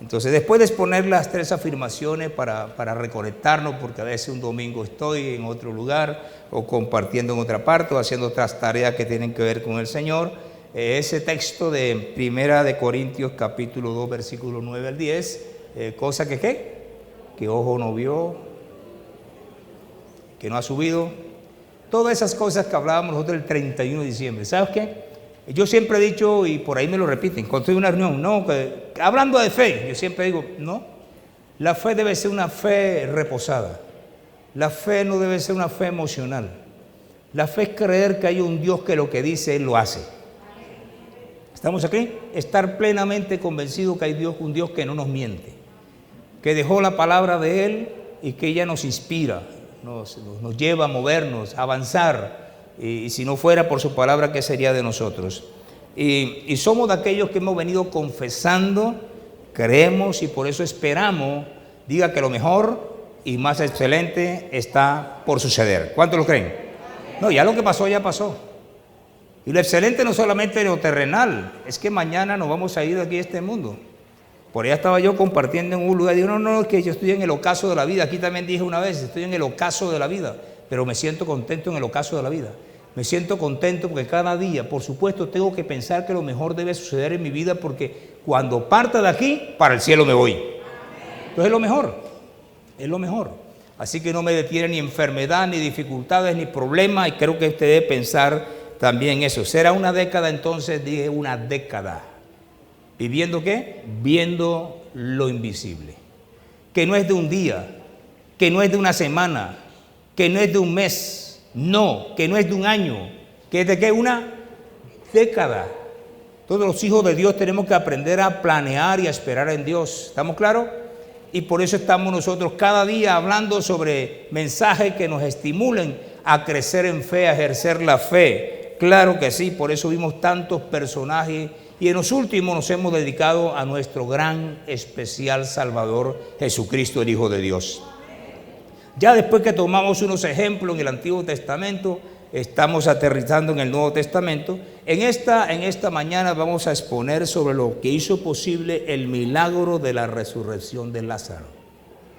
Entonces, después de exponer las 3 afirmaciones para reconectarnos, porque a veces un domingo estoy en otro lugar o compartiendo en otra parte o haciendo otras tareas que tienen que ver con el Señor, ese texto de 1 de Corintios capítulo 2 versículo 9 al 10, cosa que ¿qué? Que ojo no vio, que no ha subido, todas esas cosas que hablábamos nosotros el 31 de diciembre. ¿Sabes qué? Yo siempre he dicho, y por ahí me lo repiten, cuando estoy en una reunión, no, hablando de fe, yo siempre digo, no, la fe debe ser una fe reposada. La fe no debe ser una fe emocional. La fe es creer que hay un Dios que lo que dice, Él lo hace. ¿Estamos aquí? Estar plenamente convencido que hay Dios, un Dios que no nos miente, que dejó la palabra de Él y que ella nos inspira, nos lleva a movernos, a avanzar. Y si no fuera por su palabra, ¿qué sería de nosotros? Y somos de aquellos que hemos venido confesando, creemos y por eso esperamos, diga que lo mejor y más excelente está por suceder. ¿Cuántos lo creen? No, ya lo que pasó, ya pasó. Y lo excelente no solamente en lo terrenal, es que mañana nos vamos a ir de aquí a este mundo. Por allá estaba yo compartiendo en un lugar, digo, no, es que yo estoy en el ocaso de la vida. Aquí también dije una vez, estoy en el ocaso de la vida, pero me siento contento en el ocaso de la vida. Me siento contento porque cada día, por supuesto, tengo que pensar que lo mejor debe suceder en mi vida, porque cuando parta de aquí, para el cielo me voy. Entonces es lo mejor, es lo mejor. Así que no me detiene ni enfermedad, ni dificultades, ni problemas, y creo que usted debe pensar también eso. Será una década, entonces dije una década. ¿Viviendo qué? Viendo lo invisible. Que no es de un día, que no es de una semana, que no es de un mes, no, que no es de un año, que es de qué, una década. Todos los hijos de Dios tenemos que aprender a planear y a esperar en Dios. ¿Estamos claros? Y por eso estamos nosotros cada día hablando sobre mensajes que nos estimulen a crecer en fe, a ejercer la fe. Claro que sí, por eso vimos tantos personajes y en los últimos nos hemos dedicado a nuestro gran, especial Salvador, Jesucristo, el Hijo de Dios. Ya después que tomamos unos ejemplos en el Antiguo Testamento, estamos aterrizando en el Nuevo Testamento. En esta mañana vamos a exponer sobre lo que hizo posible el milagro de la resurrección de Lázaro.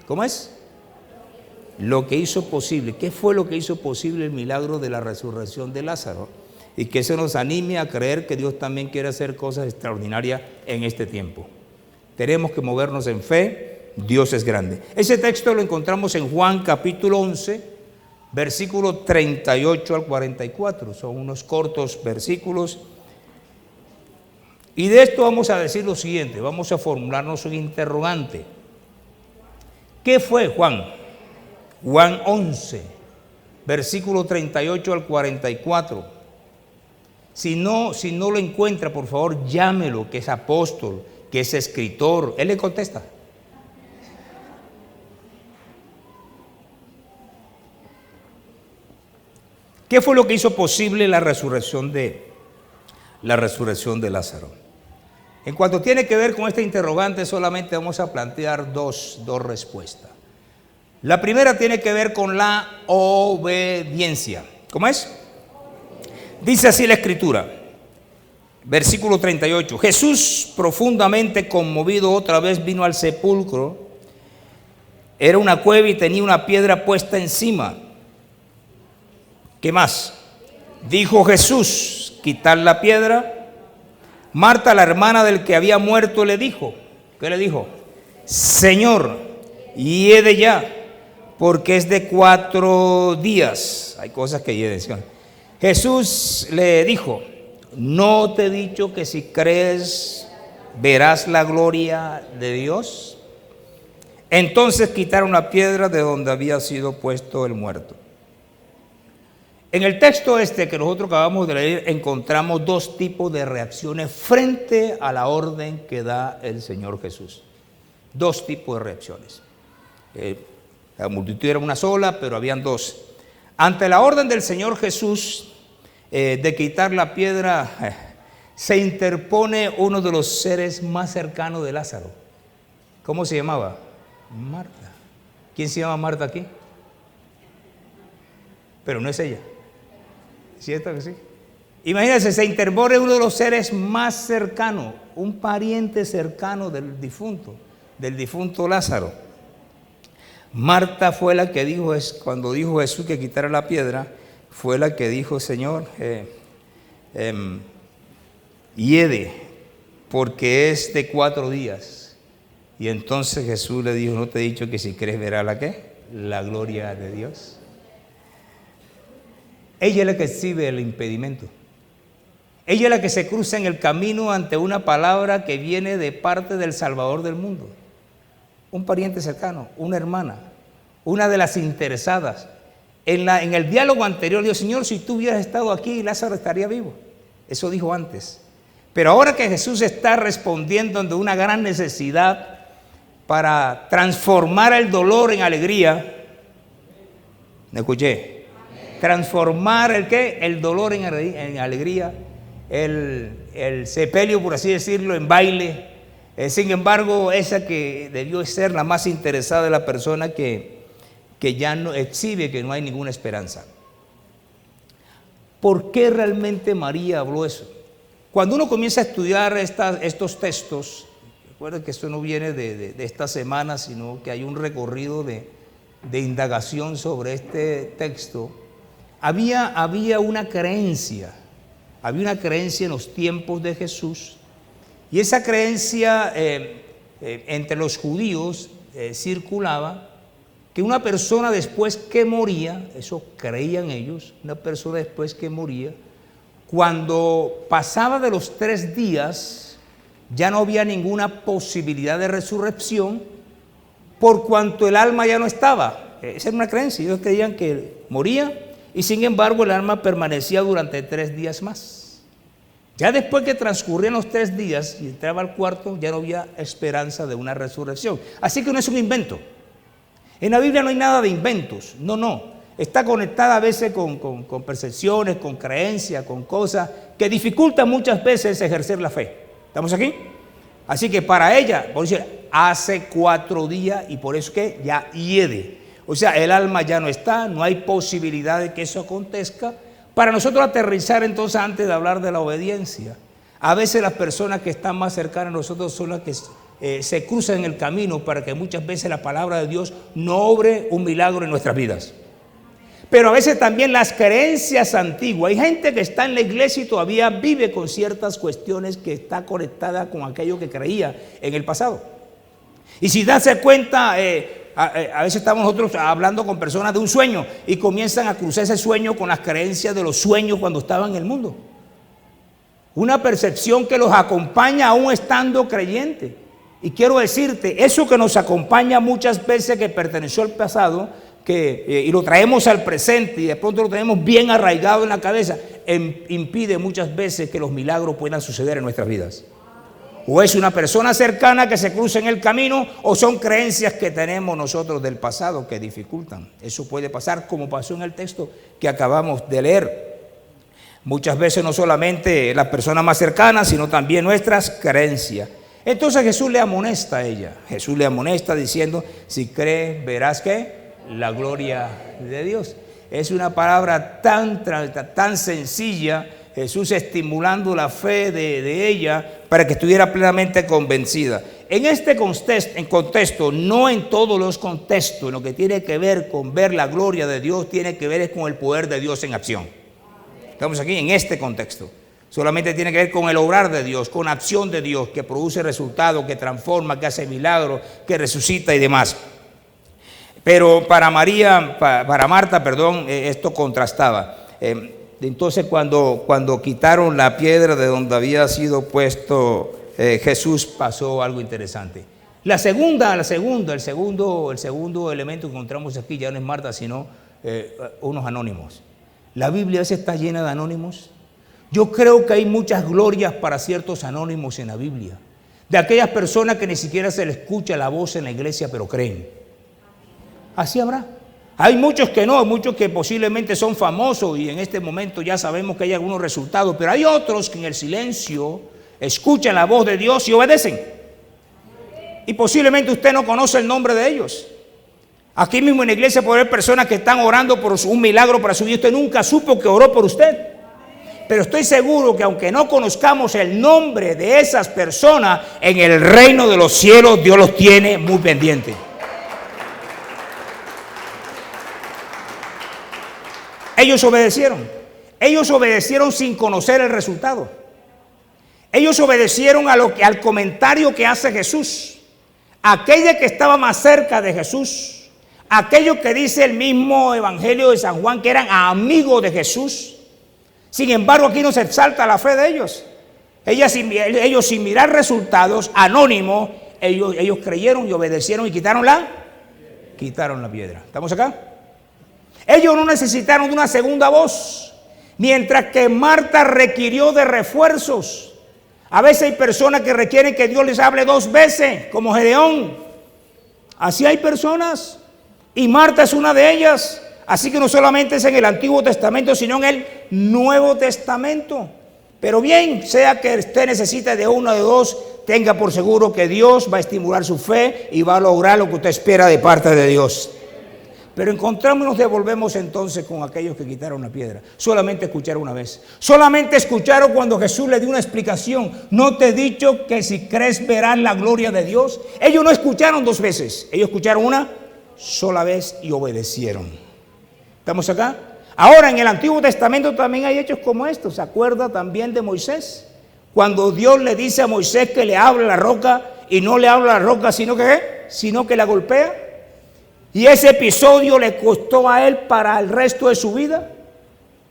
¿Cómo es? Lo que hizo posible. ¿Qué fue lo que hizo posible el milagro de la resurrección de Lázaro? Y que eso nos anime a creer que Dios también quiere hacer cosas extraordinarias en este tiempo. Tenemos que movernos en fe. Dios es grande. Ese texto lo encontramos en Juan capítulo 11, versículo 38 al 44. Son unos cortos versículos. Y de esto vamos a decir lo siguiente. Vamos a formularnos un interrogante. ¿Qué fue Juan? Juan 11, versículo 38 al 44. Si no lo encuentra, por favor, llámelo, que es apóstol, que es escritor. Él le contesta. ¿Qué fue lo que hizo posible la resurrección de Lázaro? En cuanto tiene que ver con este interrogante, solamente vamos a plantear dos respuestas. La primera tiene que ver con la obediencia. ¿Cómo es? Dice así la Escritura, versículo 38. Jesús, profundamente conmovido, otra vez vino al sepulcro. Era una cueva y tenía una piedra puesta encima. ¿Qué más? Dijo Jesús, quitar la piedra. Marta, la hermana del que había muerto, le dijo, ¿qué le dijo? Señor, hiede ya, porque es de 4 días. Hay cosas que hieden. Jesús le dijo, ¿no te he dicho que si crees verás la gloria de Dios? Entonces quitaron la piedra de donde había sido puesto el muerto. En el texto que nosotros acabamos de leer, encontramos 2 tipos de reacciones frente a la orden que da el Señor Jesús. 2 tipos de reacciones. La multitud era una sola, pero habían 2. Ante la orden del Señor Jesús de quitar la piedra, se interpone uno de los seres más cercanos de Lázaro. ¿Cómo se llamaba? Marta. ¿Quién se llama Marta aquí? Pero no es ella. ¿Cierto que sí? Imagínense, se interpone uno de los seres más cercanos, un pariente cercano del difunto. del difunto Lázaro. Marta fue la que dijo, cuando dijo Jesús que quitara la piedra, fue la que dijo, Señor, hiede, porque es de 4 días. Y entonces Jesús le dijo, ¿no te he dicho que si crees verás la qué? La gloria de Dios. Ella es la que exhibe el impedimento. Ella es la que se cruza en el camino ante una palabra que viene de parte del Salvador del mundo. Un pariente cercano, una hermana, una de las interesadas. En el diálogo anterior dijo, Señor, si tú hubieras estado aquí, Lázaro estaría vivo. Eso dijo antes. Pero ahora que Jesús está respondiendo ante una gran necesidad para transformar el dolor en alegría, ¿me escuché? Transformar el ¿qué? El dolor en alegría, el sepelio, por así decirlo, en baile. Sin embargo, esa que debió ser la más interesada de la persona que ya no exhibe que no hay ninguna esperanza. ¿Por qué realmente María habló eso? Cuando uno comienza a estudiar estos textos, recuerden que esto no viene de esta semana, sino que hay un recorrido de indagación sobre este texto. Había una creencia en los tiempos de Jesús, y esa creencia entre los judíos circulaba que una persona después que moría, eso creían ellos, una persona después que moría, cuando pasaba de los 3 días, ya no había ninguna posibilidad de resurrección, por cuanto el alma ya no estaba. Esa era una creencia, ellos creían que moría, y sin embargo el alma permanecía durante 3 días más. Ya después que transcurrían los 3 días y entraba al cuarto, ya no había esperanza de una resurrección. Así que no es un invento. En la Biblia no hay nada de inventos, no. Está conectada a veces con percepciones, con creencias, con cosas que dificultan muchas veces ejercer la fe. ¿Estamos aquí? Así que para ella, por decir, hace 4 días y por eso que ya hiede. O sea, el alma ya no está, no hay posibilidad de que eso acontezca. Para nosotros aterrizar entonces antes de hablar de la obediencia, a veces las personas que están más cercanas a nosotros son las que se cruzan en el camino para que muchas veces la palabra de Dios no obre un milagro en nuestras vidas. Pero a veces también las creencias antiguas. Hay gente que está en la iglesia y todavía vive con ciertas cuestiones que está conectada con aquello que creía en el pasado. Y si darse cuenta, a veces estamos nosotros hablando con personas de un sueño y comienzan a cruzar ese sueño con las creencias de los sueños cuando estaban en el mundo. Una percepción que los acompaña aún estando creyentes. Y quiero decirte, eso que nos acompaña muchas veces que perteneció al pasado, y lo traemos al presente y de pronto lo tenemos bien arraigado en la cabeza, impide muchas veces que los milagros puedan suceder en nuestras vidas. O es una persona cercana que se cruza en el camino, o son creencias que tenemos nosotros del pasado que dificultan. Eso puede pasar como pasó en el texto que acabamos de leer. Muchas veces no solamente las personas más cercanas, sino también nuestras creencias. Entonces Jesús le amonesta a ella. Jesús le amonesta diciendo, si crees, verás que la gloria de Dios. Es una palabra tan sencilla, Jesús estimulando la fe de ella para que estuviera plenamente convencida. En este contexto, no en todos los contextos, lo que tiene que ver con ver la gloria de Dios, tiene que ver es con el poder de Dios en acción. Estamos aquí en este contexto. Solamente tiene que ver con el obrar de Dios, con acción de Dios, que produce resultados, que transforma, que hace milagros, que resucita y demás. Pero para Marta, esto contrastaba. Entonces cuando quitaron la piedra de donde había sido puesto Jesús, pasó algo interesante. El segundo elemento que encontramos aquí ya no es Marta, sino unos anónimos. La Biblia a veces está llena de anónimos. Yo creo que hay muchas glorias para ciertos anónimos en la Biblia, de aquellas personas que ni siquiera se les escucha la voz en la iglesia, pero creen. Así habrá. Hay muchos que no, muchos que posiblemente son famosos y en este momento ya sabemos que hay algunos resultados, pero hay otros que en el silencio escuchan la voz de Dios y obedecen. Y posiblemente usted no conoce el nombre de ellos. Aquí mismo en la iglesia puede haber personas que están orando por un milagro para su vida. Usted nunca supo que oró por usted. Pero estoy seguro que aunque no conozcamos el nombre de esas personas, en el reino de los cielos Dios los tiene muy pendientes. Ellos obedecieron. Ellos obedecieron sin conocer el resultado. Ellos obedecieron al comentario que hace Jesús. Aquella que estaba más cerca de Jesús, aquello que dice el mismo Evangelio de San Juan, que eran amigos de Jesús. Sin embargo, aquí nos exalta la fe de ellos. Ellos sin mirar resultados, anónimos, ellos creyeron y obedecieron y quitaron la piedra. ¿Estamos acá? Ellos no necesitaron de una segunda voz, mientras que Marta requirió de refuerzos. A veces hay personas que requieren que Dios les hable 2 veces, como Gedeón. Así hay personas, y Marta es una de ellas. Así que no solamente es en el Antiguo Testamento, sino en el Nuevo Testamento. Pero bien, sea que usted necesite de 1 o de 2, tenga por seguro que Dios va a estimular su fe y va a lograr lo que usted espera de parte de Dios. Pero encontramos y nos devolvemos entonces con aquellos que quitaron la piedra. Solamente escucharon una vez. Solamente escucharon cuando Jesús le dio una explicación. ¿No te he dicho que si crees verás la gloria de Dios? Ellos no escucharon 2 veces. Ellos escucharon una sola vez y obedecieron. ¿Estamos acá? Ahora en el Antiguo Testamento también hay hechos como estos. ¿Se acuerda también de Moisés? Cuando Dios le dice a Moisés que le hable a la roca y no le habla a la roca, sino que la golpea. Y ese episodio le costó a él para el resto de su vida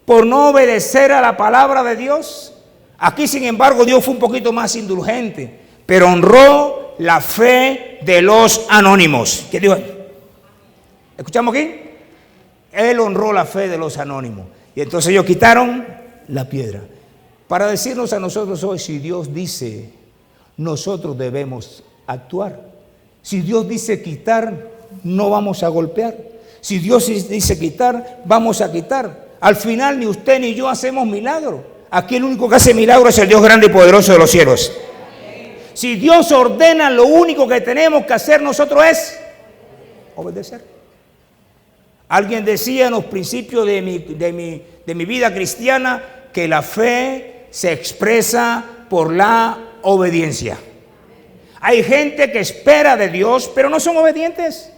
por no obedecer a la palabra de Dios. Aquí, sin embargo, Dios fue un poquito más indulgente, pero honró la fe de los anónimos. ¿Qué dijo? ¿Escuchamos aquí? Él honró la fe de los anónimos. Y entonces ellos quitaron la piedra. Para decirnos a nosotros hoy, si Dios dice, nosotros debemos actuar. Si Dios dice quitar, no vamos a golpear. Si Dios dice quitar, vamos a quitar. Al final ni usted ni yo hacemos milagro. Aquí el único que hace milagro es el Dios grande y poderoso de los cielos. Si Dios ordena, lo único que tenemos que hacer nosotros es obedecer. Alguien decía en los principios de mi vida cristiana que la fe se expresa por la obediencia. Hay gente que espera de Dios, pero no son obedientes.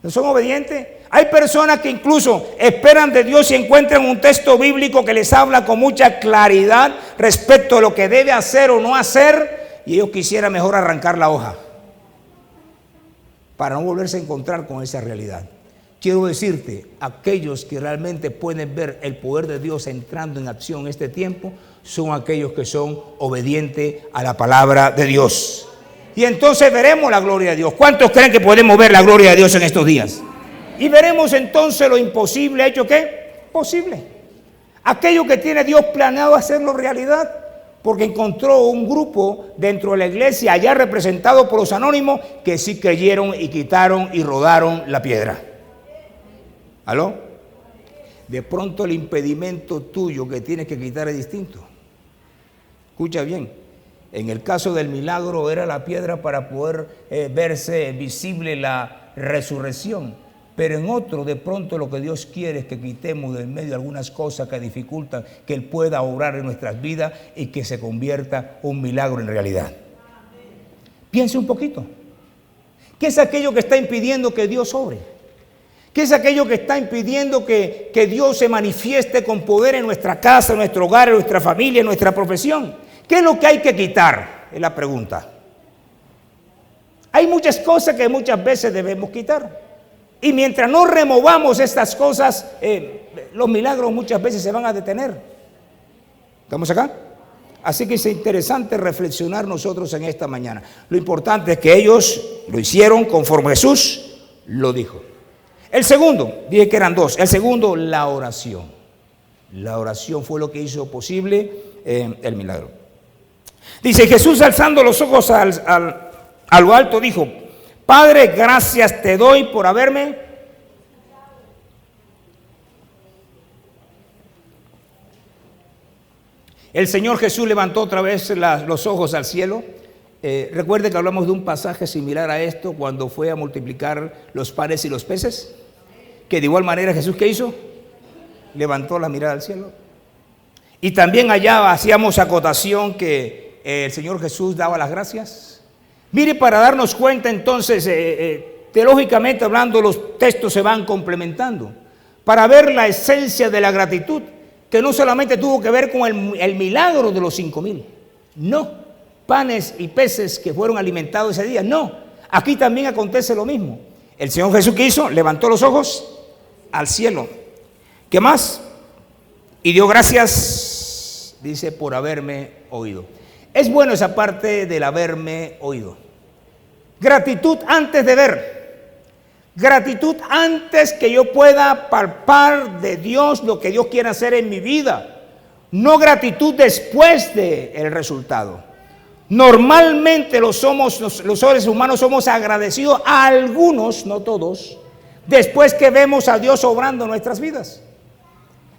No son obedientes. Hay personas que incluso esperan de Dios y encuentran un texto bíblico que les habla con mucha claridad respecto a lo que debe hacer o no hacer, y ellos quisieran mejor arrancar la hoja para no volverse a encontrar con esa realidad. Quiero decirte, aquellos que realmente pueden ver el poder de Dios entrando en acción en este tiempo, son aquellos que son obedientes a la palabra de Dios. Y entonces veremos la gloria de Dios. ¿Cuántos creen que podemos ver la gloria de Dios en estos días? Y veremos entonces lo imposible hecho ¿qué? Posible. Aquello que tiene Dios planeado hacerlo realidad, porque encontró un grupo dentro de la iglesia, allá representado por los anónimos, que sí creyeron y quitaron y rodaron la piedra. ¿Aló? De pronto el impedimento tuyo que tienes que quitar es distinto. Escucha bien, en el caso del milagro era la piedra para poder verse visible la resurrección, pero en otro de pronto lo que Dios quiere es que quitemos del medio algunas cosas que dificultan que Él pueda obrar en nuestras vidas y que se convierta un milagro en realidad. Piense un poquito, ¿qué es aquello que está impidiendo que Dios obre? ¿Qué es aquello que está impidiendo que Dios se manifieste con poder en nuestra casa, en nuestro hogar, en nuestra familia, en nuestra profesión? ¿Qué es lo que hay que quitar? Es la pregunta. Hay muchas cosas que muchas veces debemos quitar. Y mientras no removamos estas cosas, los milagros muchas veces se van a detener. ¿Estamos acá? Así que es interesante reflexionar nosotros en esta mañana. Lo importante es que ellos lo hicieron conforme Jesús lo dijo. El segundo, dije que eran 2. El segundo, la oración. La oración fue lo que hizo posible el milagro. Dice, Jesús alzando los ojos a lo alto dijo, Padre, gracias te doy por haberme. El Señor Jesús levantó otra vez los ojos al cielo. Recuerde que hablamos de un pasaje similar a esto cuando fue a multiplicar los panes y los peces, que de igual manera Jesús, ¿qué hizo? Levantó la mirada al cielo. Y también allá hacíamos acotación que el Señor Jesús daba las gracias. Mire, para darnos cuenta entonces, teológicamente hablando, los textos se van complementando. Para ver la esencia de la gratitud, que no solamente tuvo que ver con el milagro de los 5,000. No, panes y peces que fueron alimentados ese día. No, aquí también acontece lo mismo. El Señor Jesús, ¿qué hizo? Levantó los ojos al cielo. ¿Qué más? Y dio gracias, dice, por haberme oído. Es bueno esa parte del haberme oído. Gratitud antes de ver. Gratitud antes que yo pueda palpar de Dios lo que Dios quiere hacer en mi vida. No gratitud después del resultado. Normalmente los seres humanos somos agradecidos a algunos, no todos, después que vemos a Dios obrando en nuestras vidas.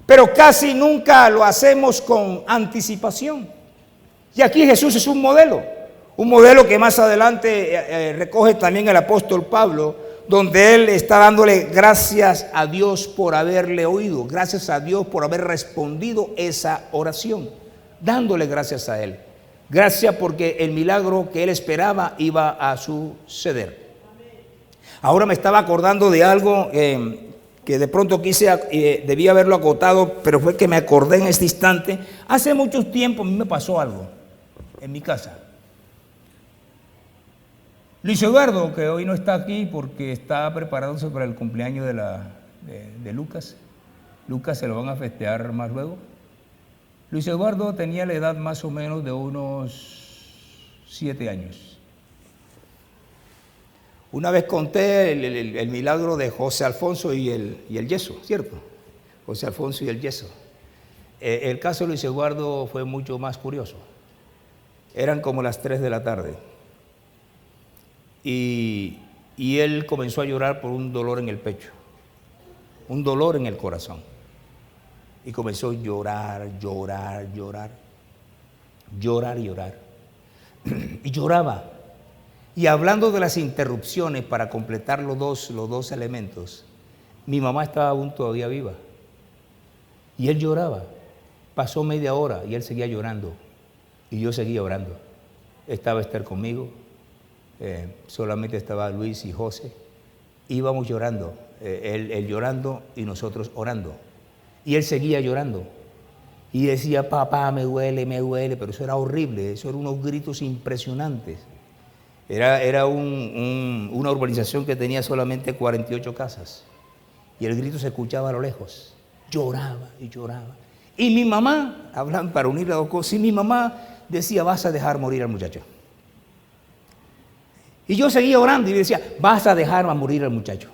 Pero casi nunca lo hacemos con anticipación. Y aquí Jesús es un modelo que más adelante recoge también el apóstol Pablo, donde él está dándole gracias a Dios por haberle oído, gracias a Dios por haber respondido esa oración, dándole gracias a él. Gracias porque el milagro que él esperaba iba a suceder. Ahora me estaba acordando de algo que de pronto debía haberlo acotado, pero fue que me acordé en este instante. Hace mucho tiempo a mí me pasó algo en mi casa. Luis Eduardo, que hoy no está aquí porque está preparándose para el cumpleaños de Lucas. Lucas se lo van a festejar más luego. Luis Eduardo tenía la edad más o menos de unos 7 años. Una vez conté el milagro de José Alfonso y el yeso, ¿cierto? José Alfonso y el yeso. El caso de Luis Eduardo fue mucho más curioso. Eran como las 3 de la tarde. Y él comenzó a llorar por un dolor en el pecho, un dolor en el corazón. Y comenzó a llorar. Y lloraba. Y hablando de las interrupciones para completar los dos elementos, mi mamá estaba aún todavía viva. Y él lloraba. Pasó media hora y él seguía llorando. Y yo seguía orando. Estaba Esther conmigo. Solamente estaba Luis y José. Íbamos llorando, él llorando y nosotros orando. Y él seguía llorando. Y decía, papá, me duele, pero eso era horrible, eso eran unos gritos impresionantes. Era una urbanización que tenía solamente 48 casas. Y el grito se escuchaba a lo lejos. Lloraba y lloraba. Y mi mamá, hablan para unir las dos cosas, y mi mamá decía, vas a dejar morir al muchacho. Y yo seguía orando y decía, vas a dejar morir al muchacho.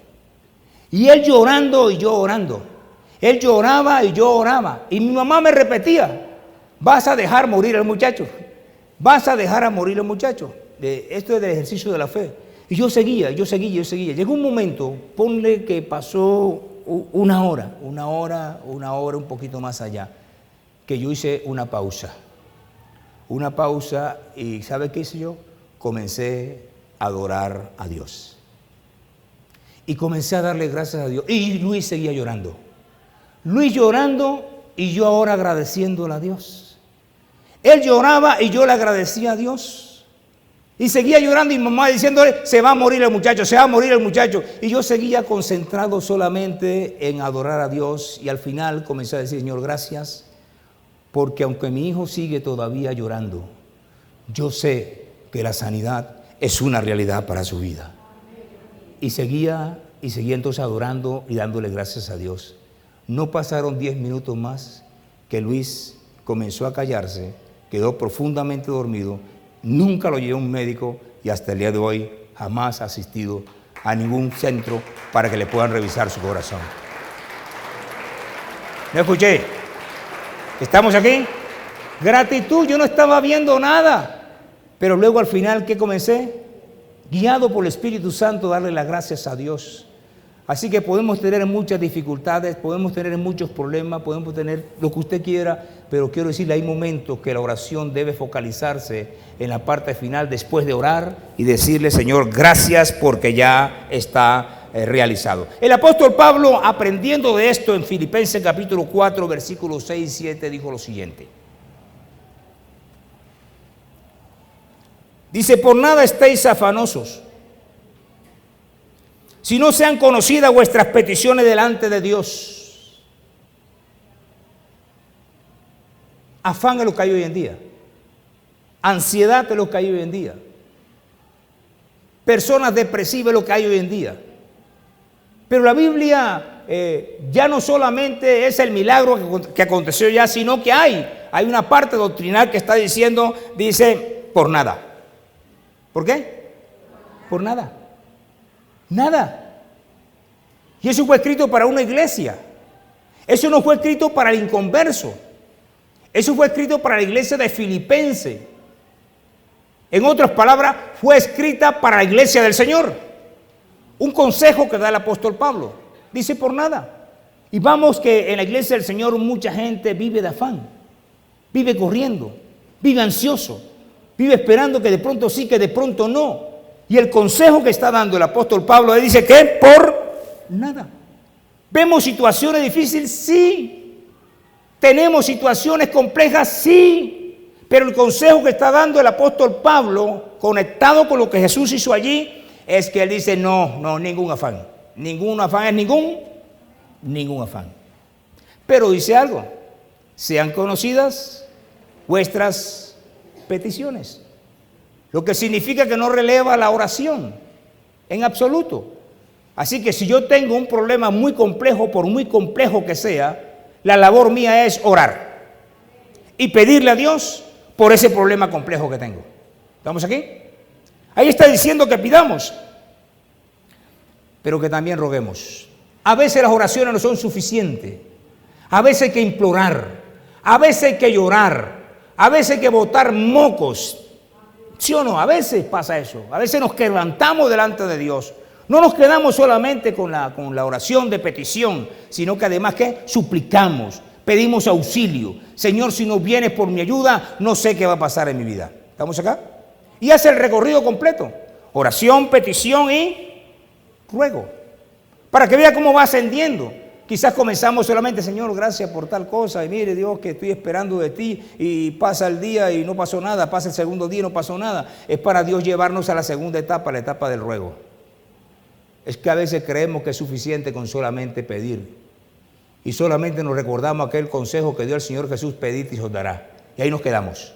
Y él llorando y yo orando. Él lloraba y yo oraba. Y mi mamá me repetía, vas a dejar morir al muchacho. Vas a dejar a morir al muchacho. Esto es del ejercicio de la fe. Y yo seguía. Llegó un momento, ponle que pasó una hora, un poquito más allá, que yo hice una pausa. Y ¿sabe qué hice yo? Comencé a adorar a Dios. Y comencé a darle gracias a Dios. Y Luis seguía llorando. Luis llorando y yo ahora agradeciéndole a Dios. Él lloraba y yo le agradecía a Dios. Y seguía llorando y mamá diciéndole, se va a morir el muchacho. Y yo seguía concentrado solamente en adorar a Dios. Y al final comencé a decir, Señor, gracias. Porque aunque mi hijo sigue todavía llorando, yo sé que la sanidad es una realidad para su vida. Y seguía entonces adorando y dándole gracias a Dios. No pasaron 10 minutos más que Luis comenzó a callarse, quedó profundamente dormido, nunca lo llevó a un médico y hasta el día de hoy jamás ha asistido a ningún centro para que le puedan revisar su corazón. ¿Me escuché? ¿Estamos aquí? Gratitud, yo no estaba viendo nada. Pero luego al final, ¿qué comencé? Guiado por el Espíritu Santo, darle las gracias a Dios. Así que podemos tener muchas dificultades, podemos tener muchos problemas, podemos tener lo que usted quiera, pero quiero decirle, hay momentos que la oración debe focalizarse en la parte final después de orar y decirle, Señor, gracias porque ya está realizado. El apóstol Pablo, aprendiendo de esto en Filipenses capítulo 4, versículos 6 y 7, dijo lo siguiente. Dice, por nada estéis afanosos, si no sean conocidas vuestras peticiones delante de Dios. Afán es lo que hay hoy en día. Ansiedad es lo que hay hoy en día. Personas depresivas es lo que hay hoy en día. Pero la Biblia ya no solamente es el milagro que aconteció ya, sino que hay una parte doctrinal que está diciendo, dice, por nada. ¿Por qué? Por nada. Nada. Y eso fue escrito para una iglesia. Eso no fue escrito para el inconverso. Eso fue escrito para la iglesia de Filipenses. En otras palabras, fue escrita para la iglesia del Señor. Un consejo que da el apóstol Pablo. Dice por nada. Y vamos que en la iglesia del Señor mucha gente vive de afán. Vive corriendo. Vive ansioso. Vive esperando que de pronto sí, que de pronto no. Y el consejo que está dando el apóstol Pablo, él dice que por nada. ¿Vemos situaciones difíciles? Sí. ¿Tenemos situaciones complejas? Sí. Pero el consejo que está dando el apóstol Pablo, conectado con lo que Jesús hizo allí, es que él dice, no, ningún afán. Ningún afán es ningún afán. Pero dice algo, sean conocidas vuestras peticiones. Lo que significa que no releva la oración en absoluto. Así que si yo tengo un problema muy complejo, por muy complejo que sea, la labor mía es orar y pedirle a Dios por ese problema complejo que tengo. ¿Estamos aquí? Ahí está diciendo que pidamos, pero que también roguemos. A veces las oraciones no son suficientes. A veces hay que implorar. A veces hay que llorar. A veces hay que botar mocos. ¿Sí o no? A veces pasa eso. A veces nos quebrantamos delante de Dios. No nos quedamos solamente con la oración de petición, sino que además que suplicamos, pedimos auxilio. Señor, si no vienes por mi ayuda, no sé qué va a pasar en mi vida. ¿Estamos acá? Y hace el recorrido completo. Oración, petición y ruego. Para que vea cómo va ascendiendo. Quizás comenzamos solamente, Señor, gracias por tal cosa, y mire Dios que estoy esperando de ti, y pasa el día y no pasó nada, pasa el segundo día y no pasó nada. Es para Dios llevarnos a la segunda etapa, la etapa del ruego. Es que a veces creemos que es suficiente con solamente pedir, y solamente nos recordamos aquel consejo que dio el Señor Jesús, pedid y se os dará, y ahí nos quedamos.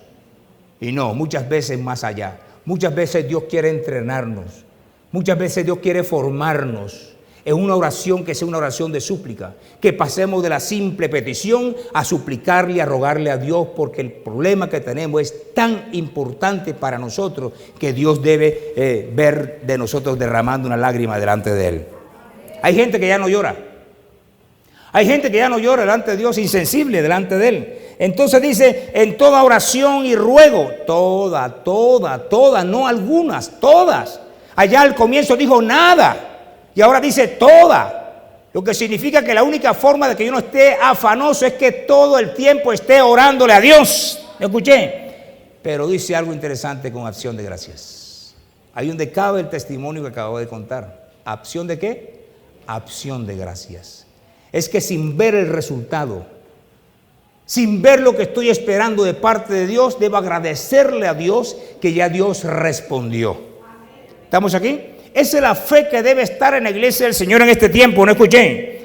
Y no, muchas veces más allá. Muchas veces Dios quiere entrenarnos, muchas veces Dios quiere formarnos. Es una oración que sea una oración de súplica, que pasemos de la simple petición a suplicarle y a rogarle a Dios, porque el problema que tenemos es tan importante para nosotros que Dios debe ver de nosotros derramando una lágrima delante de Él. Hay gente que ya no llora. Hay gente que ya no llora delante de Dios, insensible delante de Él. Entonces dice, en toda oración y ruego, toda, no algunas, todas. Allá al comienzo dijo nada. Y ahora dice toda, lo que significa que la única forma de que yo no esté afanoso es que todo el tiempo esté orándole a Dios. ¿Me escuché? Pero dice algo interesante con acción de gracias. Ahí donde cabe el testimonio que acabo de contar. ¿Acción de qué? Acción de gracias. Es que sin ver el resultado, sin ver lo que estoy esperando de parte de Dios, debo agradecerle a Dios que ya Dios respondió. ¿Estamos aquí? Esa es la fe que debe estar en la iglesia del Señor en este tiempo, ¿no escuché?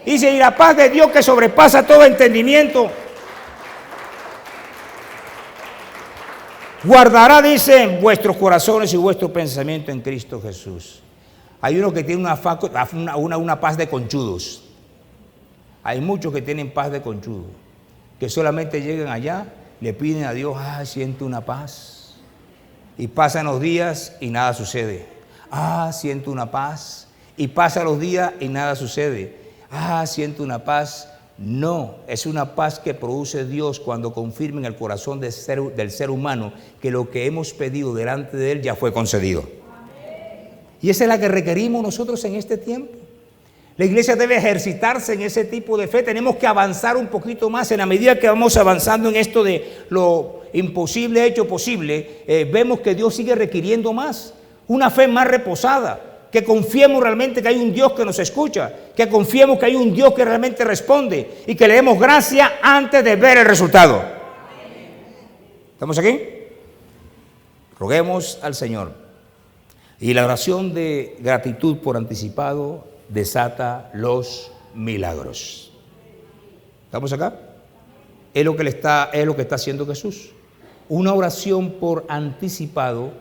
Dice, y la paz de Dios que sobrepasa todo entendimiento, guardará, dice, vuestros corazones y vuestro pensamiento en Cristo Jesús. Hay uno que tiene una paz de conchudos. Hay muchos que tienen paz de conchudos, que solamente llegan allá, le piden a Dios, siento una paz. Y pasan los días y nada sucede. Siento una paz. Y pasan los días y nada sucede. Siento una paz. No, es una paz que produce Dios cuando confirma en el corazón del ser humano que lo que hemos pedido delante de Él ya fue concedido. Y esa es la que requerimos nosotros en este tiempo. La iglesia debe ejercitarse en ese tipo de fe. Tenemos que avanzar un poquito más. En la medida que vamos avanzando en esto de lo imposible hecho posible, vemos que Dios sigue requiriendo más. Una fe más reposada, que confiemos realmente que hay un Dios que nos escucha, que confiemos que hay un Dios que realmente responde y que le demos gracia antes de ver el resultado. ¿Estamos aquí? Roguemos al Señor. Y la oración de gratitud por anticipado desata los milagros. ¿Estamos acá? Es lo que está haciendo Jesús. Una oración por anticipado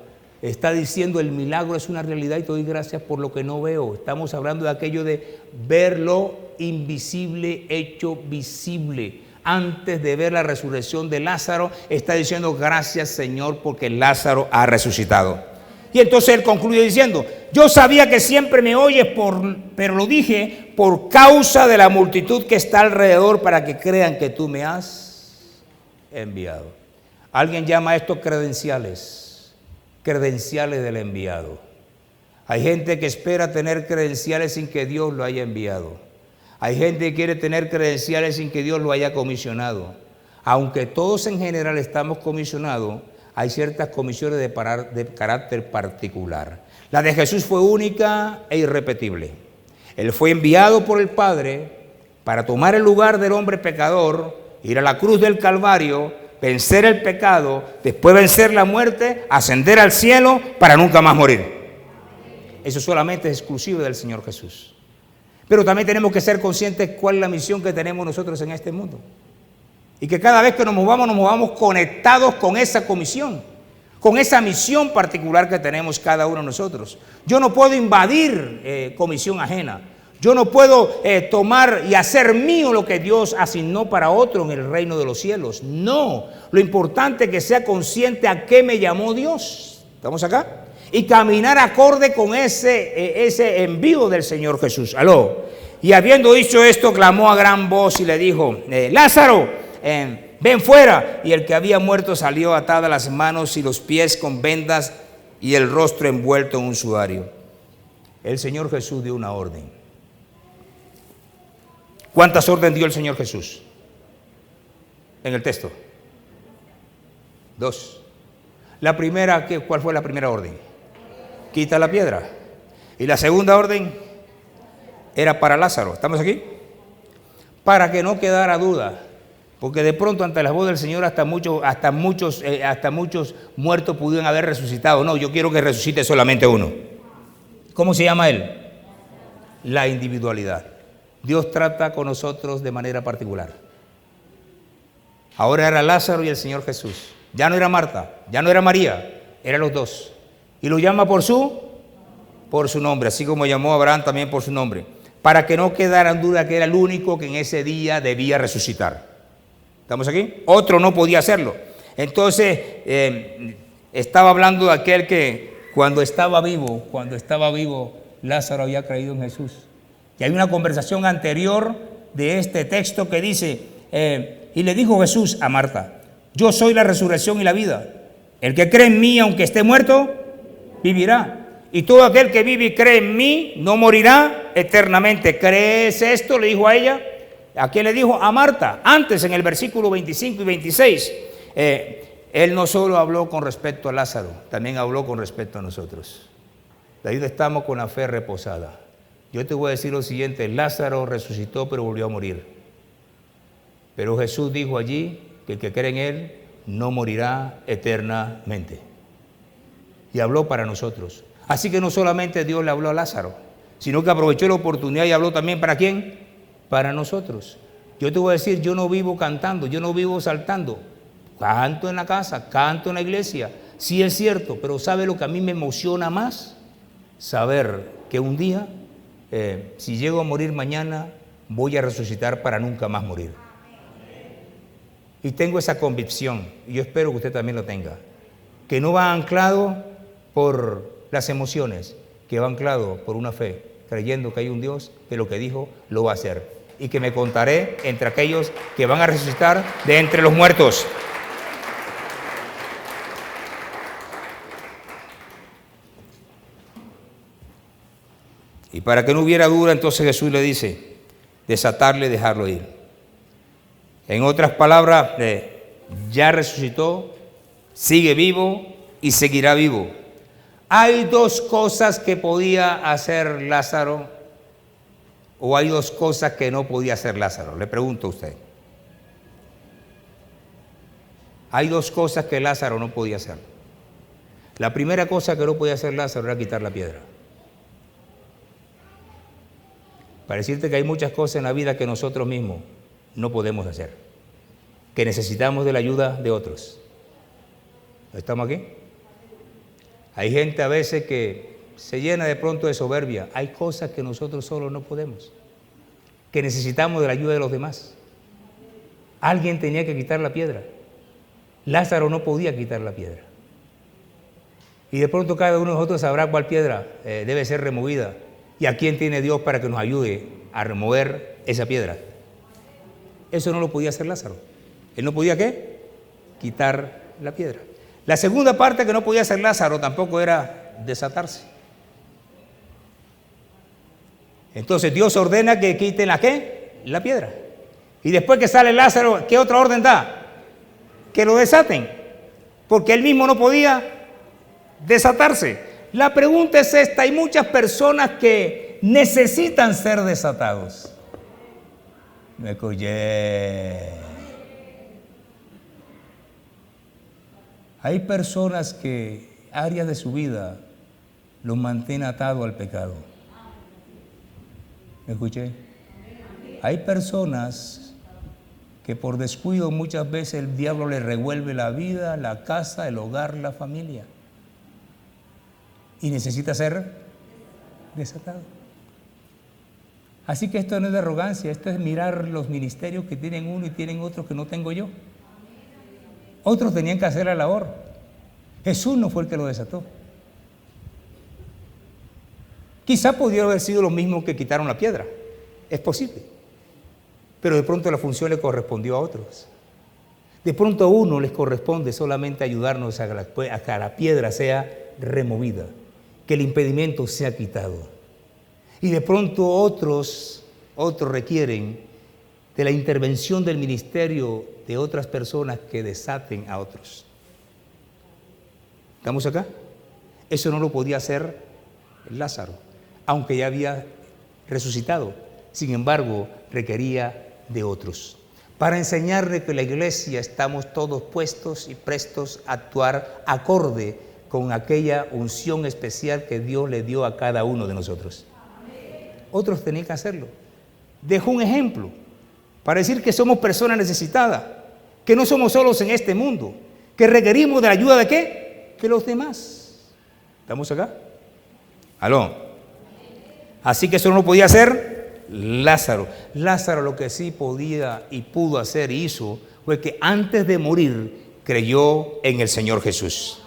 está diciendo el milagro es una realidad y te doy gracias por lo que no veo. Estamos hablando de aquello de ver lo invisible hecho visible. Antes de ver la resurrección de Lázaro, está diciendo gracias Señor porque Lázaro ha resucitado. Y entonces él concluye diciendo, yo sabía que siempre me oyes, pero lo dije por causa de la multitud que está alrededor para que crean que tú me has enviado. Alguien llama a esto credenciales del enviado. Hay gente que espera tener credenciales sin que Dios lo haya enviado. Hay gente que quiere tener credenciales sin que Dios lo haya comisionado. Aunque todos en general estamos comisionados, hay ciertas comisiones de carácter particular. La de Jesús fue única e irrepetible. Él fue enviado por el Padre para tomar el lugar del hombre pecador, ir a la cruz del Calvario, vencer el pecado, después vencer la muerte, ascender al cielo para nunca más morir. Eso solamente es exclusivo del Señor Jesús. Pero también tenemos que ser conscientes cuál es la misión que tenemos nosotros en este mundo. Y que cada vez que nos movamos conectados con esa comisión, con esa misión particular que tenemos cada uno de nosotros. Yo no puedo invadir comisión ajena. Yo no puedo tomar y hacer mío lo que Dios asignó para otro en el reino de los cielos. No, lo importante es que sea consciente a qué me llamó Dios. ¿Estamos acá? Y caminar acorde con ese envío del Señor Jesús. Aló. Y habiendo dicho esto, clamó a gran voz y le dijo, Lázaro, ven fuera. Y el que había muerto salió atadas las manos y los pies con vendas y el rostro envuelto en un sudario. El Señor Jesús dio una orden. ¿Cuántas órdenes dio el Señor Jesús en el texto? 2. La primera, ¿cuál fue la primera orden? Quita la piedra. Y la segunda orden era para Lázaro. ¿Estamos aquí? Para que no quedara duda. Porque de pronto ante la voz del Señor hasta muchos muertos pudieron haber resucitado. No, yo quiero que resucite solamente uno. ¿Cómo se llama él? La individualidad. Dios trata con nosotros de manera particular. Ahora era Lázaro y el Señor Jesús. Ya no era Marta, ya no era María, eran los dos. Y lo llama por su nombre, así como llamó a Abraham también por su nombre. Para que no quedara en duda que era el único que en ese día debía resucitar. ¿Estamos aquí? Otro no podía hacerlo. Entonces, estaba hablando de aquel que cuando estaba vivo, Lázaro había creído en Jesús. Y hay una conversación anterior de este texto que dice, y le dijo Jesús a Marta, yo soy la resurrección y la vida. El que cree en mí, aunque esté muerto, vivirá. Y todo aquel que vive y cree en mí, no morirá eternamente. ¿Crees esto? Le dijo a ella. ¿A quién le dijo? A Marta. Antes, en el versículo 25 y 26, él no solo habló con respecto a Lázaro, también habló con respecto a nosotros. De ahí estamos con la fe reposada. Yo te voy a decir lo siguiente, Lázaro resucitó pero volvió a morir. Pero Jesús dijo allí que el que cree en él no morirá eternamente. Y habló para nosotros. Así que no solamente Dios le habló a Lázaro, sino que aprovechó la oportunidad y habló también ¿para quién? Para nosotros. Yo te voy a decir, yo no vivo cantando, yo no vivo saltando. Canto en la casa, canto en la iglesia. Sí es cierto, pero ¿sabe lo que a mí me emociona más? Saber que un día, si llego a morir mañana, voy a resucitar para nunca más morir. Y tengo esa convicción, y yo espero que usted también lo tenga, que no va anclado por las emociones, que va anclado por una fe, creyendo que hay un Dios que lo que dijo lo va a hacer. Y que me contaré entre aquellos que van a resucitar de entre los muertos. Y para que no hubiera duda, entonces Jesús le dice, desatarle y dejarlo ir. En otras palabras, ya resucitó, sigue vivo y seguirá vivo. Hay dos cosas que podía hacer Lázaro, o hay dos cosas que no podía hacer Lázaro. Le pregunto a usted. Hay dos cosas que Lázaro no podía hacer. La primera cosa que no podía hacer Lázaro era quitar la piedra. Para decirte que hay muchas cosas en la vida que nosotros mismos no podemos hacer, que necesitamos de la ayuda de otros. ¿Estamos aquí? Hay gente a veces que se llena de pronto de soberbia. Hay cosas que nosotros solos no podemos, que necesitamos de la ayuda de los demás. Alguien tenía que quitar la piedra. Lázaro no podía quitar la piedra. Y de pronto cada uno de nosotros sabrá cuál piedra debe ser removida y a quién tiene Dios para que nos ayude a remover esa piedra. Eso no lo podía hacer Lázaro. Él no podía, ¿qué? Quitar la piedra. La segunda parte que no podía hacer Lázaro tampoco era desatarse. Entonces Dios ordena que quiten la ¿qué? La piedra. Y después que sale Lázaro, ¿qué otra orden da? Que lo desaten, porque él mismo no podía desatarse. La pregunta es esta: hay muchas personas que necesitan ser desatados. Me escuché. Hay personas que áreas de su vida los mantienen atados al pecado. ¿Me escuché? Hay personas que por descuido muchas veces el diablo les revuelve la vida, la casa, el hogar, la familia. Y necesita ser desatado. Así que esto no es de arrogancia, esto es mirar los ministerios que tienen uno y tienen otros que no tengo yo. Otros tenían que hacer la labor. Jesús no fue el que lo desató. Quizá podría haber sido lo mismo que quitaron la piedra. Es posible. Pero de pronto la función le correspondió a otros. De pronto a uno les corresponde solamente ayudarnos a que la piedra sea removida, que el impedimento sea quitado. Y de pronto otros requieren de la intervención del ministerio de otras personas que desaten a otros. ¿Estamos acá? Eso no lo podía hacer Lázaro, aunque ya había resucitado. Sin embargo, requería de otros, para enseñarle que la iglesia estamos todos puestos y prestos a actuar acorde con aquella unción especial que Dios le dio a cada uno de nosotros. Otros tenían que hacerlo. Dejó un ejemplo para decir que somos personas necesitadas, que no somos solos en este mundo, que requerimos de la ayuda de ¿qué? De los demás. ¿Estamos acá? ¿Aló? Así que eso no lo podía hacer Lázaro. Lázaro lo que sí podía y pudo hacer y hizo fue que antes de morir creyó en el Señor Jesús.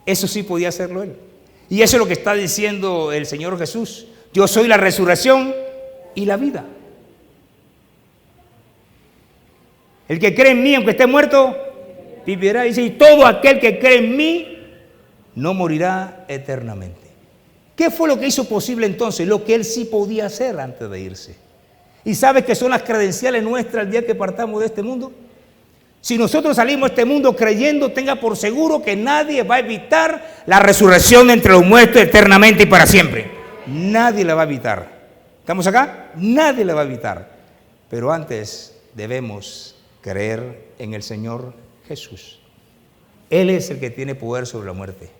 Eso sí podía hacerlo él. Y eso es lo que está diciendo el Señor Jesús. Yo soy la resurrección y la vida. El que cree en mí, aunque esté muerto, vivirá. Dice, y todo aquel que cree en mí no morirá eternamente. ¿Qué fue lo que hizo posible entonces? Lo que él sí podía hacer antes de irse. ¿Y sabes qué son las credenciales nuestras el día que partamos de este mundo? Si nosotros salimos de este mundo creyendo, tenga por seguro que nadie va a evitar la resurrección de entre los muertos eternamente y para siempre. Nadie la va a evitar. ¿Estamos acá? Nadie la va a evitar. Pero antes debemos creer en el Señor Jesús. Él es el que tiene poder sobre la muerte.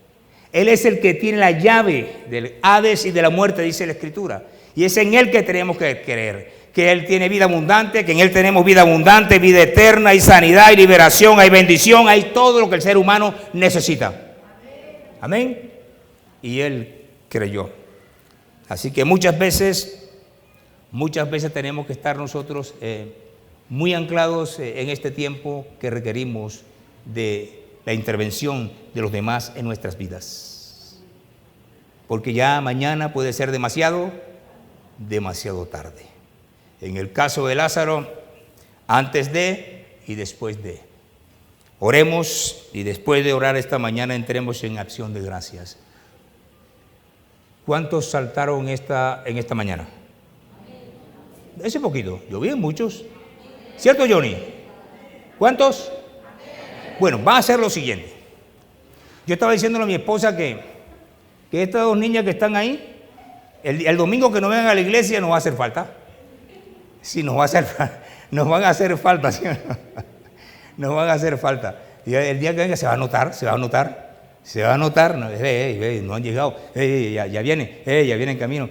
Él es el que tiene la llave del Hades y de la muerte, dice la Escritura. Y es en Él que tenemos que creer. Que Él tiene vida abundante, que en Él tenemos vida abundante, vida eterna, hay sanidad, hay liberación, hay bendición, hay todo lo que el ser humano necesita. Amén. Y Él creyó. Así que muchas veces tenemos que estar nosotros muy anclados en este tiempo que requerimos de la intervención de los demás en nuestras vidas. Porque ya mañana puede ser demasiado tarde. En el caso de Lázaro, antes de y después de. Oremos y después de orar esta mañana entremos en acción de gracias. ¿Cuántos saltaron en esta mañana? Ese poquito, yo vi muchos. ¿Cierto, Johnny? ¿Cuántos? Bueno, va a ser lo siguiente. Yo estaba diciéndole a mi esposa que estas dos niñas que están ahí, el domingo que no vengan a la iglesia nos va a hacer falta. Sí, nos van a hacer falta, ¿sí? Nos van a hacer falta. Y el día que venga se va a notar. No, no han llegado, ya viene en camino.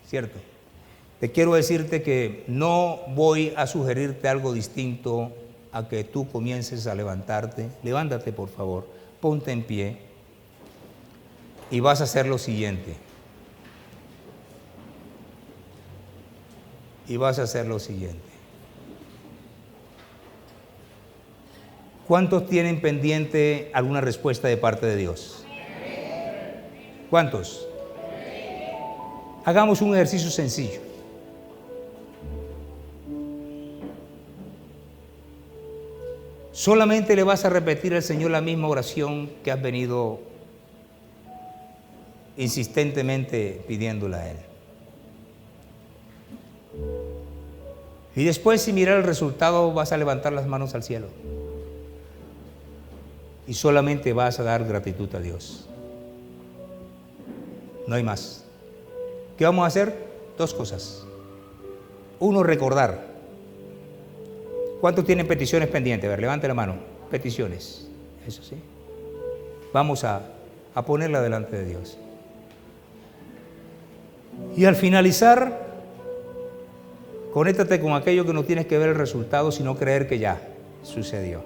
Cierto. Te quiero decirte que no voy a sugerirte algo distinto a que tú comiences a levantarte. Levántate, por favor, ponte en pie y vas a hacer lo siguiente. ¿Cuántos tienen pendiente alguna respuesta de parte de Dios? ¿Cuántos? Hagamos un ejercicio sencillo. Solamente le vas a repetir al Señor la misma oración que has venido insistentemente pidiéndole a Él. Y después, sin mirar el resultado, vas a levantar las manos al cielo. Y solamente vas a dar gratitud a Dios. No hay más. ¿Qué vamos a hacer? Dos cosas. Uno, recordar. ¿Cuántos tienen peticiones pendientes? A ver, levante la mano. Peticiones. Eso sí. Vamos a ponerla delante de Dios. Y al finalizar, conéctate con aquello que no tienes que ver el resultado, sino creer que ya sucedió,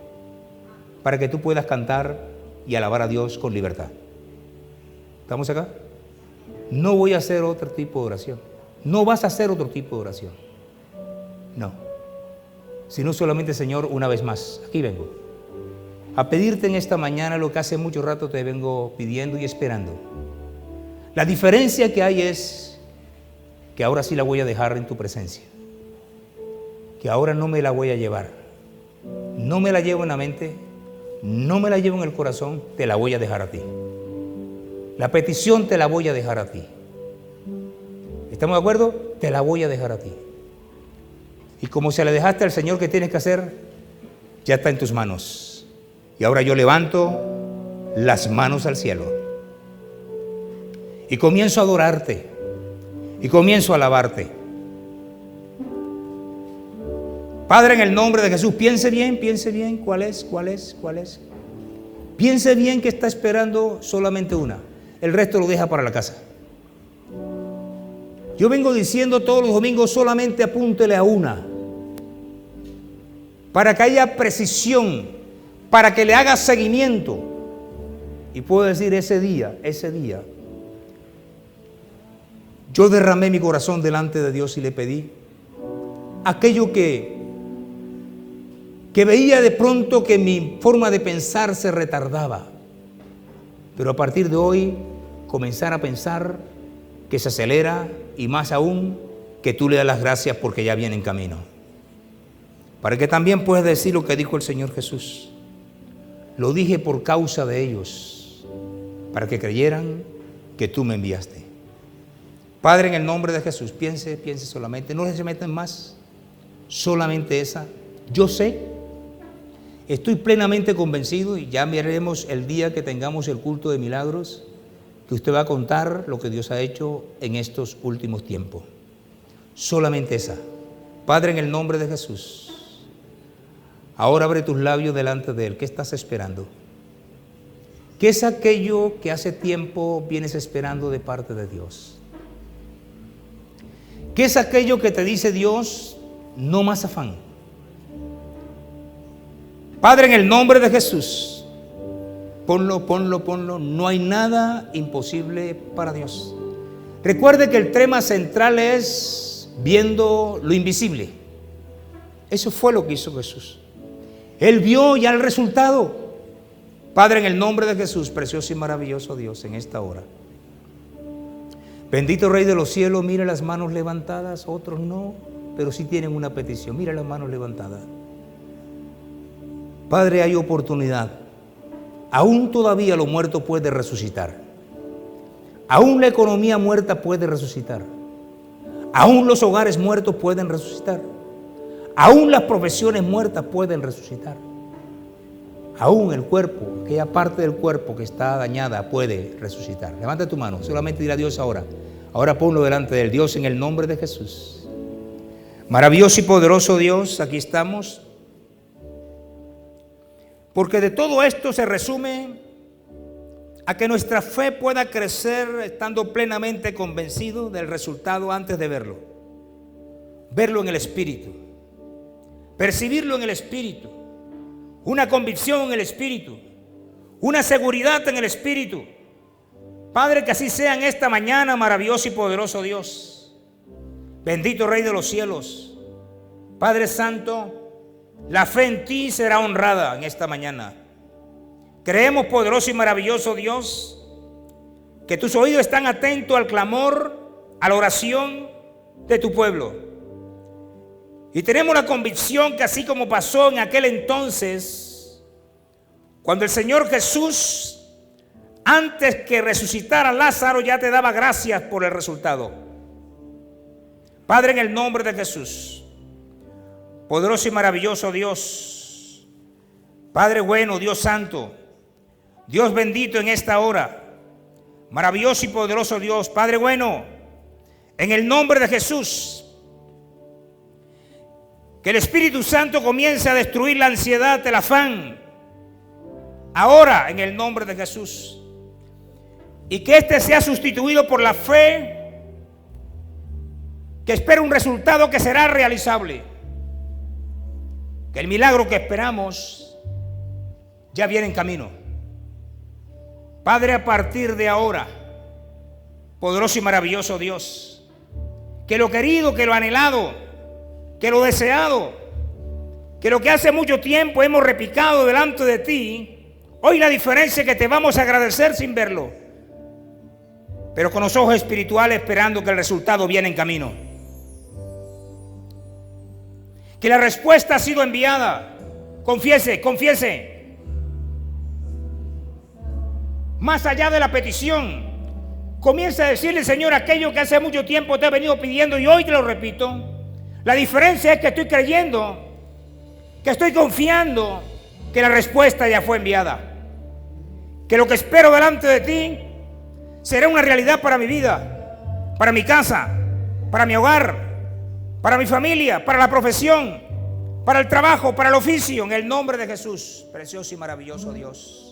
para que tú puedas cantar y alabar a Dios con libertad. ¿Estamos acá? No voy a hacer otro tipo de oración. No vas a hacer otro tipo de oración. No. Sino solamente, Señor, una vez más, aquí vengo a pedirte en esta mañana lo que hace mucho rato te vengo pidiendo y esperando. La diferencia que hay es que ahora sí la voy a dejar en tu presencia. Que ahora no me la voy a llevar. No me la llevo en la mente, no me la llevo en el corazón, te la voy a dejar a ti. La petición te la voy a dejar a ti. ¿Estamos de acuerdo? Te la voy a dejar a ti. Y como se la dejaste al Señor, ¿qué tienes que hacer? Ya está en tus manos. Y ahora yo levanto las manos al cielo. Y comienzo a adorarte. Y comienzo a alabarte. Padre, en el nombre de Jesús, piense bien, ¿cuál es? Piense bien que está esperando solamente una. El resto lo deja para la casa. Yo vengo diciendo todos los domingos, solamente apúntele a una. Para que haya precisión, para que le haga seguimiento. Y puedo decir, ese día, yo derramé mi corazón delante de Dios y le pedí aquello que veía de pronto que mi forma de pensar se retardaba. Pero a partir de hoy, comenzar a pensar que se acelera y más aún que tú le das las gracias porque ya viene en camino. Para que también puedas decir lo que dijo el Señor Jesús. Lo dije por causa de ellos, para que creyeran que tú me enviaste. Padre, en el nombre de Jesús, piense solamente, no se metan más, solamente esa. Yo sé, estoy plenamente convencido y ya veremos el día que tengamos el culto de milagros, que usted va a contar lo que Dios ha hecho en estos últimos tiempos. Solamente esa. Padre, en el nombre de Jesús, ahora abre tus labios delante de Él. ¿Qué estás esperando? ¿Qué es aquello que hace tiempo vienes esperando de parte de Dios? ¿Qué es aquello que te dice Dios? No más afán. Padre, en el nombre de Jesús, ponlo. No hay nada imposible para Dios. Recuerde que el tema central es viendo lo invisible. Eso fue lo que hizo Jesús. Él vio ya el resultado. Padre, en el nombre de Jesús, precioso y maravilloso Dios, en esta hora. Bendito Rey de los cielos, mira las manos levantadas, otros no, pero sí tienen una petición. Mira las manos levantadas. Padre, hay oportunidad. Aún todavía lo muerto puede resucitar. Aún la economía muerta puede resucitar. Aún los hogares muertos pueden resucitar. Aún las profesiones muertas pueden resucitar. Aún el cuerpo, aquella parte del cuerpo que está dañada, puede resucitar. Levanta tu mano, solamente dile a Dios ahora. Ahora ponlo delante del Dios en el nombre de Jesús. Maravilloso y poderoso Dios, aquí estamos. Porque de todo esto se resume a que nuestra fe pueda crecer estando plenamente convencido del resultado antes de verlo. Verlo en el Espíritu. Percibirlo en el Espíritu. Una convicción en el Espíritu. Una seguridad en el Espíritu. Padre, que así sea en esta mañana, maravilloso y poderoso Dios. Bendito Rey de los cielos. Padre Santo, la fe en ti será honrada en esta mañana. Creemos, poderoso y maravilloso Dios, que tus oídos están atentos al clamor, a la oración de tu pueblo. Y tenemos la convicción que así como pasó en aquel entonces, cuando el Señor Jesús, antes que resucitara a Lázaro, ya te daba gracias por el resultado. Padre, en el nombre de Jesús, poderoso y maravilloso Dios, Padre bueno, Dios santo, Dios bendito en esta hora, maravilloso y poderoso Dios, Padre bueno, en el nombre de Jesús, que el Espíritu Santo comience a destruir la ansiedad, el afán, ahora en el nombre de Jesús, y que este sea sustituido por la fe que espera un resultado que será realizable, que el milagro que esperamos ya viene en camino. Padre, a partir de ahora, poderoso y maravilloso Dios, que lo querido, que lo anhelado, que lo deseado, que lo que hace mucho tiempo hemos repicado delante de ti, hoy la diferencia es que te vamos a agradecer sin verlo, pero con los ojos espirituales esperando que el resultado viene en camino. Que la respuesta ha sido enviada. Confiese, confiese. Más allá de la petición, comienza a decirle, Señor, aquello que hace mucho tiempo te he venido pidiendo y hoy te lo repito. La diferencia es que estoy creyendo, que estoy confiando que la respuesta ya fue enviada. Que lo que espero delante de ti será una realidad para mi vida, para mi casa, para mi hogar, para mi familia, para la profesión, para el trabajo, para el oficio, en el nombre de Jesús, precioso y maravilloso Dios.